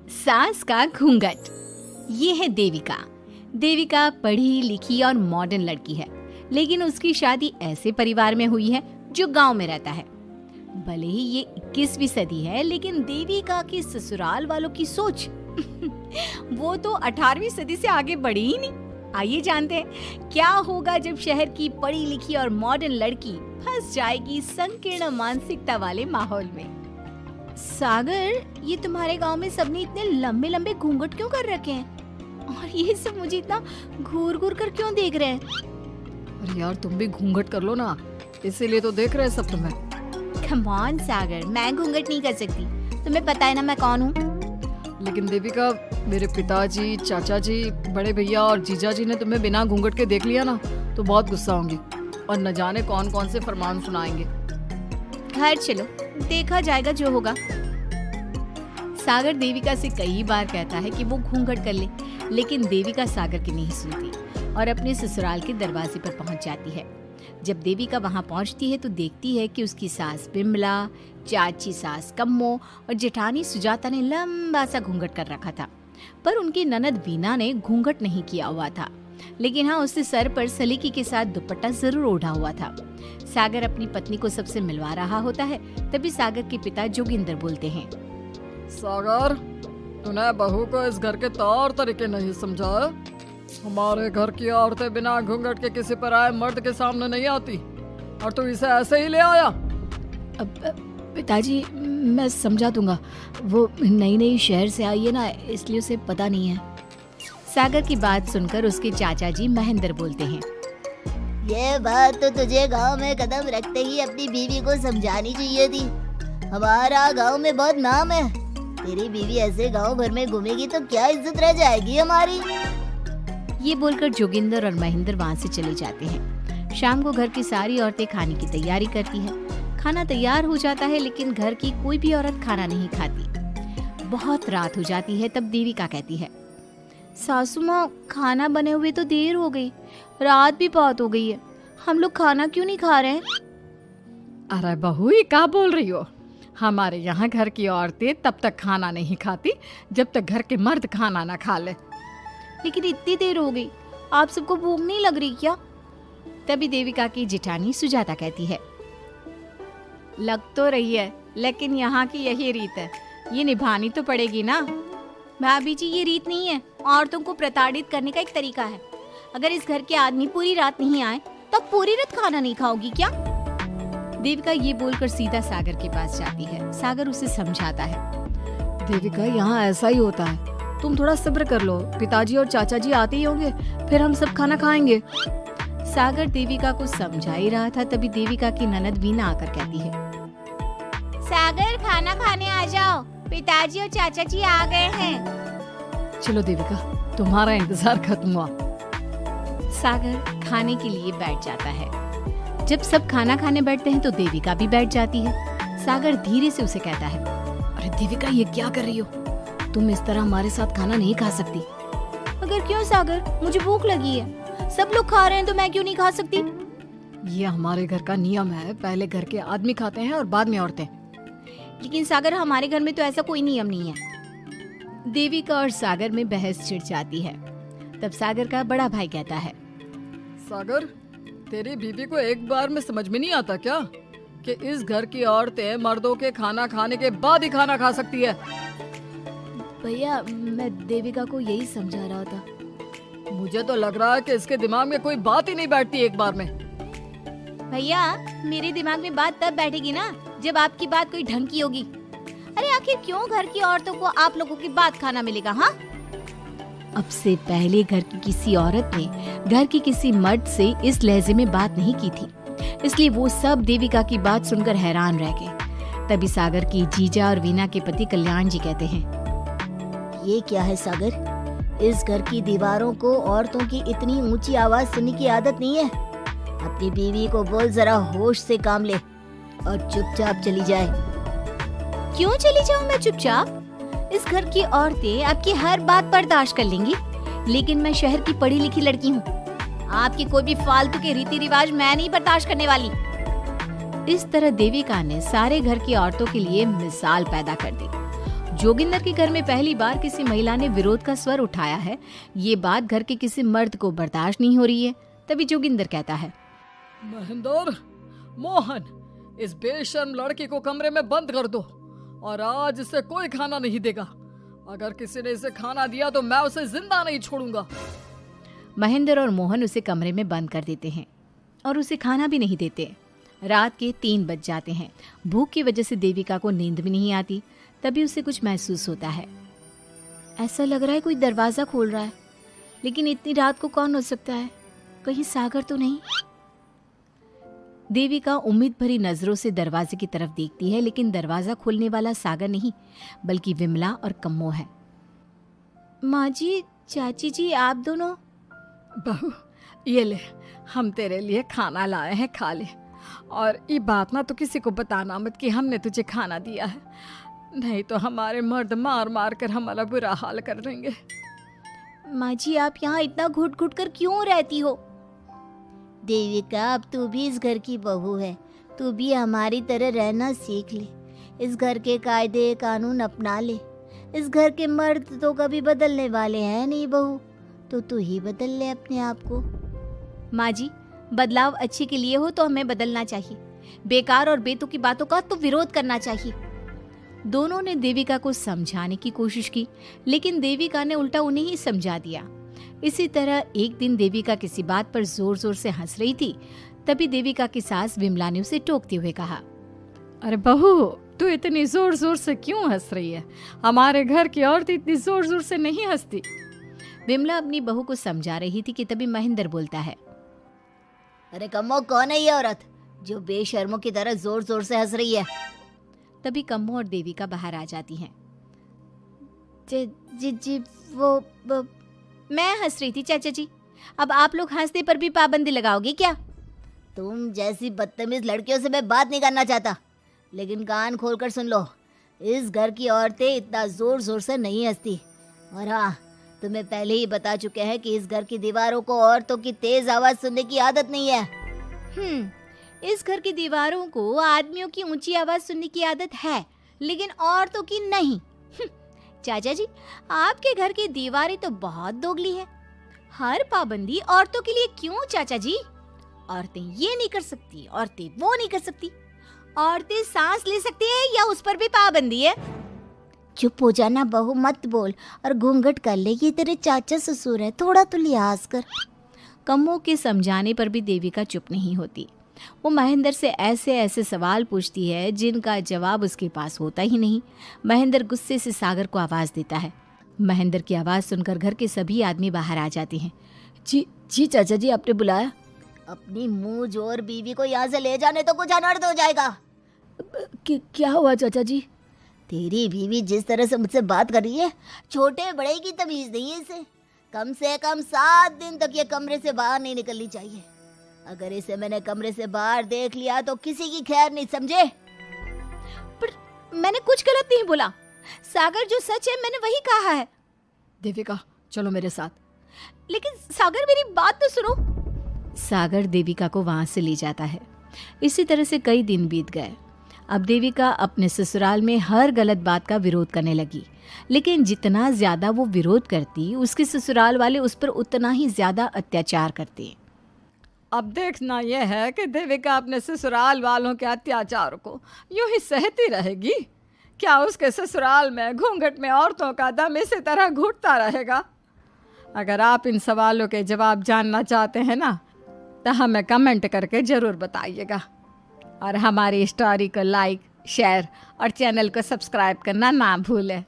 सास का घूंघट। ये है देविका। देविका पढ़ी लिखी और मॉडर्न लड़की है, लेकिन उसकी शादी ऐसे परिवार में हुई है जो गांव में रहता है। भले ही ये 21वीं सदी है, लेकिन देविका की ससुराल वालों की सोच वो तो 18वीं सदी से आगे बढ़ी ही नहीं। आइए जानते हैं क्या होगा जब शहर की पढ़ी लिखी और मॉडर्न लड़की फंस जाएगी संकीर्ण मानसिकता वाले माहौल में। सागर, ये तुम्हारे गांव में सबने इतने लंबे लंबे घूंघट क्यों कर रखे हैं? और ये सब मुझे इतना घूर घूर कर क्यों देख रहे हैं? अरे यार, तुम भी घूंघट कर लो ना, इसीलिए तो देख रहे हैं सब तुम्हें। कम ऑन सागर, मैं घूंघट नहीं कर सकती। तुम्हें पता है ना मैं कौन हूँ। लेकिन देविका, मेरे पिताजी, चाचा जी, बड़े भैया और जीजा जी ने तुम्हें बिना घूंघट के देख लिया ना तो बहुत गुस्सा होंगे और न जाने कौन कौन से फरमान सुनाएंगे। घर चलो, देखा जाएगा जो होगा। सागर देविका से कई बार कहता है कि वो घूंघट कर ले, लेकिन देविका सागर की नहीं सुनती और अपने ससुराल के दरवाजे पर पहुंच जाती है। जब देविका वहां पहुंचती है तो देखती है कि उसकी सास बिमला, चाची सास कम्मो और जेठानी सुजाता ने लंबा सा घूंघट कर रखा था, पर उनकी ननद वीना ने घूंघट नहीं किया हुआ था। लेकिन हाँ, उसने सर पर सलीकी के साथ दुपट्टा जरूर ओढ़ा हुआ था। सागर अपनी पत्नी को सबसे मिलवा रहा होता है, तभी सागर के पिता जोगिंदर बोलते हैं, सागर, तूने बहू को इस घर के तौर तरीके नहीं समझा। हमारे घर की औरतें बिना घूंघट के किसी पर आए मर्द के सामने नहीं आती, और तू इसे ऐसे ही ले आया। पिताजी, मैं समझा दूंगा। वो नई नई शहर से आई है ना, इसलिए उसे पता नहीं है। सागर की बात सुनकर उसके चाचा जी महेंद्र बोलते हैं, ये बात तो तुझे गांव में कदम रखते ही अपनी बीवी को समझानी चाहिए थी। हमारा गांव में बहुत नाम है। तेरी बीवी ऐसे गांव भर में घूमेगी तो क्या इज्जत रह जाएगी हमारी। ये बोलकर जोगिंदर और महेंद्र वहाँ से चले जाते हैं। शाम को घर की सारी औरतें खाने की तैयारी करती है। खाना तैयार हो जाता है, लेकिन घर की कोई भी औरत खाना नहीं खाती। बहुत रात हो जाती है, तब देविका कहती है, सासू माँ, खाना बने हुए तो देर हो गई, रात भी बहुत हो गई है, हम लोग खाना क्यों नहीं खा रहे हैं? अरे बहू, ये क्या बोल रही हो? हमारे यहाँ घर की औरतें तब तक खाना नहीं खाती जब तक घर के मर्द खाना ना खा ले। लेकिन इतनी देर हो गई, आप सबको भूख नहीं लग रही क्या? तभी देविका की जेठानी सुजाता कहती है, लग तो रही है, लेकिन यहाँ की यही रीत है, ये निभानी तो पड़ेगी ना। भाभी जी, ये रीत नहीं है, औरतों को प्रताड़ित करने का एक तरीका है। अगर इस घर के आदमी पूरी रात नहीं आए तो पूरी रात खाना नहीं खाओगी क्या? देविका ये बोलकर सीधा सागर के पास जाती है। सागर उसे समझाता है, देविका, यहाँ ऐसा ही होता है, तुम थोड़ा सब्र कर लो, पिताजी और चाचा जी आते ही होंगे, फिर हम सब खाना खाएंगे। सागर देविका को समझा ही रहा था, तभी देविका की ननद वीना आकर कहती है, सागर, खाना खाने आ जाओ, पिताजी और चाचा जी आ गए हैं। चलो देविका, तुम्हारा इंतजार खत्म हुआ। सागर खाने के लिए बैठ जाता है। जब सब खाना खाने बैठते हैं तो देविका भी बैठ जाती है। सागर धीरे से उसे कहता है, अरे देविका, ये क्या कर रही हो? तुम इस तरह हमारे साथ खाना नहीं खा सकती। अगर क्यों सागर, मुझे भूख लगी है, सब लोग खा रहे हैं तो मैं क्यों नहीं खा सकती? ये हमारे घर का नियम है, पहले घर के आदमी खाते हैं और बाद में औरतें। लेकिन सागर, हमारे घर में तो ऐसा कोई नियम नहीं है। देविका और सागर में बहस छिड़ जाती है। तब सागर का बड़ा भाई कहता है, सागर, तेरी बीवी को एक बार में समझ में नहीं आता क्या कि इस घर की औरतें मर्दों के खाना खाने के बाद ही खाना खा सकती है? भैया, मैं देविका को यही समझा रहा था। मुझे तो लग रहा है कि इसके दिमाग में कोई बात ही नहीं बैठती एक बार में। भैया, मेरे दिमाग में बात तब बैठेगी ना जब आपकी बात कोई ढंग की होगी। अरे आखिर क्यों घर की औरतों को आप लोगों की बात खाना मिलेगा? हाँ, अब से पहले घर की किसी औरत ने घर की किसी मर्द से इस लहजे में बात नहीं की थी, इसलिए वो सब देविका की बात सुनकर हैरान रह गए। तभी सागर की जीजा और वीना के पति कल्याण जी कहते हैं, ये क्या है सागर, इस घर की दीवारों को औरतों की इतनी ऊंची आवाज सुनने की आदत नहीं है। अपनी बीवी को बोल जरा होश से काम ले और चुपचाप चली जाए। क्यों चली जाऊं मैं चुपचाप? इस घर की औरतें आपकी हर बात बर्दाश्त कर लेंगी, लेकिन मैं शहर की पढ़ी लिखी लड़की हूँ। आपकी कोई भी फालतू के रीति रिवाज मैं नहीं बर्दाश्त करने वाली। इस तरह देविका ने सारे घर की औरतों के लिए मिसाल पैदा कर दी। जोगिंदर के घर में पहली बार किसी महिला ने विरोध का स्वर उठाया है, ये बात घर के किसी मर्द को बर्दाश्त नहीं हो रही है। तभी जोगिंदर कहता है, महेंद्र, मोहन, इस बेशर्म लड़की को कमरे में बंद कर दो और आज इसे कोई खाना नहीं देगा। अगर किसी ने इसे खाना दिया तो मैं उसे जिंदा नहीं छोड़ूंगा। महेंद्र और मोहन उसे कमरे में बंद कर देते हैं और उसे खाना भी नहीं देते। रात के 3 बज जाते हैं। भूख की वजह से देविका को नींद भी नहीं आती। तभी उसे कुछ महसूस होता है। ऐसा लग रहा है कोई दरवाजा खोल रहा है, लेकिन इतनी रात को कौन हो सकता है? कहीं सागर तो नहीं? देविका उम्मीद भरी नजरों से दरवाजे की तरफ देखती है, लेकिन दरवाजा खोलने वाला सागर नहीं बल्कि विमला और कम्मो है। माँ जी, चाची जी, आप दोनों? बहू, ये ले, हम तेरे लिए खाना लाए हैं, खा ले। और ये बात ना तो किसी को बताना मत कि हमने तुझे खाना दिया है, नहीं तो हमारे मर्द मार मार कर हमारा बुरा हाल कर देंगे। माँ जी, आप यहाँ इतना घुट घुट कर क्यों रहती हो? देविका, अब तू भी इस घर की बहू है, तू भी हमारी तरह रहना सीख ले। इस घर के कायदे कानून अपना ले। इस घर के मर्द तो कभी बदलने वाले हैं नहीं बहू, तो तू ही बदल ले अपने आप को। माँ जी, बदलाव अच्छे के लिए हो तो हमें बदलना चाहिए, बेकार और बेतुकी बातों का तो विरोध करना चाहिए। दोनों ने देविका को समझाने की कोशिश की, लेकिन देविका ने उल्टा उन्हें ही समझा दिया। इसी तरह एक दिन देविका किसी बात पर जोर जोर से हंस रही थी। तभी देविका की सास विमला ने उसे टोकते हुए कहा, अरे बहू, तू इतनी जोर जोर से क्यों हंस रही है? हमारे घर की औरत इतनी जोर जोर से नहीं हंसती। विमला अपनी बहू को समझा रही थी कि तभी महेंद्र बोलता है, अरे कम्मो, कौन है ये औरत जो बेशर्मों की तरह जोर जोर से हंस रही है? तभी कम्मो और देविका बाहर आ जाती हैं। जी वो मैं हंस रही थी चाचा जी, अब आप लोग हंसने पर भी पाबंदी लगाओगे क्या? तुम जैसी बदतमीज लड़कियों से मैं बात नहीं करना चाहता, लेकिन कान खोलकर सुन लो, इस घर की औरतें इतना जोर जोर से नहीं हंसती। और हाँ, तुम्हें पहले ही बता चुके हैं कि इस घर की दीवारों को औरतों की तेज आवाज सुनने की आदत नहीं है। इस घर की दीवारों को आदमियों की ऊंची आवाज सुनने की आदत है, लेकिन औरतों की नहीं। चाचा जी, आपके घर की दीवारें तो बहुत दोगली है। हर पाबंदी औरतों के लिए क्यों चाचा जी? औरतें ये नहीं कर सकती, औरतें वो नहीं कर सकती। औरतें सांस ले सकती है या उस पर भी पाबंदी है? चुप हो जाना बहू, मत बोल और घूंघट कर ले। ये तेरे चाचा ससुर है, थोड़ा तो लिहाज कर। कम्मो के समझाने पर भी देविका चुप नहीं होती। वो महेंद्र से ऐसे ऐसे सवाल पूछती है जिनका जवाब उसके पास होता ही नहीं। महेंद्र गुस्से से सागर को आवाज देता है। महेंद्र की आवाज सुनकर घर के सभी आदमी बाहर आ जाते हैं। जी चाचा जी, आपने बुलाया? अपनी मुंह जोर बीवी को यहाँ से ले जाने तो कुछ अनर्थ हो जाएगा। क्या हुआ चाचा जी? तेरी बीवी जिस तरह से मुझसे बात कर रही है, छोटे बड़े की तमीज नहीं है इसे। कम से कम 7 दिन तक ये कमरे से बाहर नहीं निकलनी चाहिए। अगर इसे मैंने कमरे से बाहर देख लिया तो किसी की खैर नहीं, समझे? पर मैंने कुछ गलत नहीं बोला। सागर, जो सच है मैंने वही कहा है। देविका, चलो मेरे साथ। लेकिन सागर, मेरी बात तो सुनो। सागर देविका को वहां से ले जाता है। इसी तरह से कई दिन बीत गए। अब देविका अपने ससुराल में हर गलत बात का विरोध करने लगी, लेकिन जितना ज्यादा वो विरोध करती, उसके ससुराल वाले उस पर उतना ही ज्यादा अत्याचार करते। अब देखना यह है कि देविका अपने ससुराल वालों के अत्याचार को यूं ही सहती रहेगी। क्या उसके ससुराल में घूंघट में औरतों का दम इसी तरह घुटता रहेगा? अगर आप इन सवालों के जवाब जानना चाहते हैं ना, तो हमें कमेंट करके ज़रूर बताइएगा। और हमारी स्टोरी को लाइक, शेयर और चैनल को सब्सक्राइब करना ना भूलें।